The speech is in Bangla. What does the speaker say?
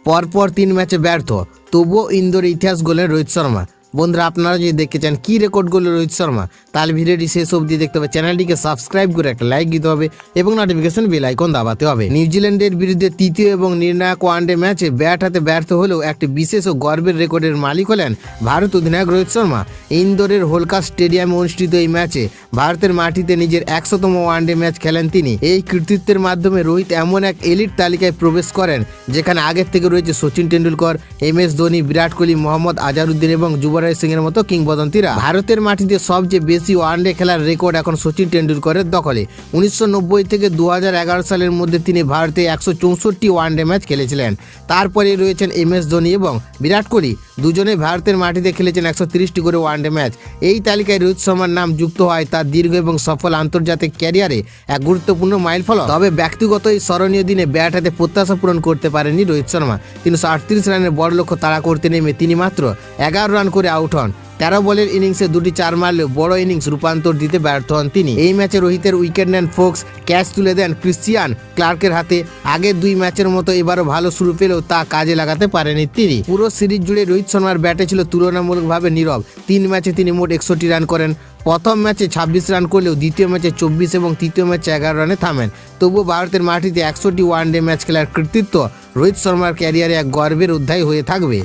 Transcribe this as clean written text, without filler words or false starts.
পরপর 3 ম্যাচে ব্যর্থ, তবুও ইন্দোর ইতিহাস গড়লেন রোহিত শর্মা। বন্ধুরা, আপনারা যদি দেখতে চান কি রেকর্ড করলো রোহিত শর্মা, তাহলে ভিডিওটি শেষ অবধি দেখতে হবে। চ্যানেলটিকে সাবস্ক্রাইব করে একটা লাইক দিতে হবে এবং নোটিফিকেশন বেল আইকন দাবাতে হবে। নিউজিল্যান্ডের বিরুদ্ধে তৃতীয় এবং নির্ণায়ক ওয়ানডে ম্যাচে ব্যাট হাতে ব্যর্থ হলেও একটি বিশেষ ও গর্বের রেকর্ডের মালিক হলেন ভারত অধিনায়ক রোহিত শর্মা। ইন্দোরের হোলকার স্টেডিয়ামে অনুষ্ঠিত এই ম্যাচে ভারতের মাটিতে নিজের 100তম ওয়ানডে ম্যাচ খেলেন তিনি। এই কৃতিত্বের মাধ্যমে রোহিত এমন এক এলিট তালিকায় প্রবেশ করেন যেখানে আগের থেকে রয়েছে সচিন টেন্ডুলকর, MS ধোনি, বিরাট কোহলি, মোহাম্মদ আজহারউদ্দিন এবং যুবরাজ সিং এর মতো কিংবদন্তিরা। ভারতের মাটিতে সবচেয়ে বেশি ওয়ানডে খেলার রেকর্ড এখন সচিন টেন্ডুলকরের দখলে। 1990 থেকে 2011 সালের মধ্যে তিনি ভারতে 164টি ওয়ানডে ম্যাচ খেলেছিলেন। তারপরে রয়েছেন MS ধোনি এবং বিরাট কোহলি, দুজনেই ভারতের মাটিতে খেলেছেন 130টি করে ওয়ানডে ম্যাচ। এই তালিকায় রোহিত শর্মার নাম যুক্ত হয় তার দীর্ঘ এবং সফল আন্তর্জাতিক ক্যারিয়ারে এক গুরুত্বপূর্ণ মাইলফলক। তবে ব্যক্তিগত এই স্মরণীয় দিনে ব্যাট হাতে প্রত্যাশা পূরণ করতে পারেননি রোহিত শর্মা। 338 রানের বড় লক্ষ্য তাড়া করতে নেমে তিনি মাত্র 11 রান করে আউট হন। 13 বলের ইনিংসে 2টি 4 মারলেও বড় ইনিংস রূপান্তর দিতে ব্যর্থ হন তিনি। এই ম্যাচে রোহিতের উইকেট নেন ফোক্স, ক্যাচ তুলে দেন ক্রিশ্চিয়ান ক্লার্কের হাতে। আগের 2 ম্যাচের মতো এবারও ভালো শুরু পেলেও তা কাজে লাগাতে পারেনি তিনি। পুরো সিরিজ জুড়ে রোহিত শর্মার ব্যাটে ছিল তুলনামূলকভাবে নীরব। 3 ম্যাচে তিনি মোট 61 রান করেন। প্রথম ম্যাচে 26 রান করলেও দ্বিতীয় ম্যাচে 24 এবং তৃতীয় ম্যাচে 11 রানে থামেন। তবুও ভারতের মাটিতে 100টি ওয়ানডে ম্যাচ খেলার কৃতিত্ব রোহিত শর্মার ক্যারিয়ারে এক গর্বের অধ্যায় হয়ে থাকবে।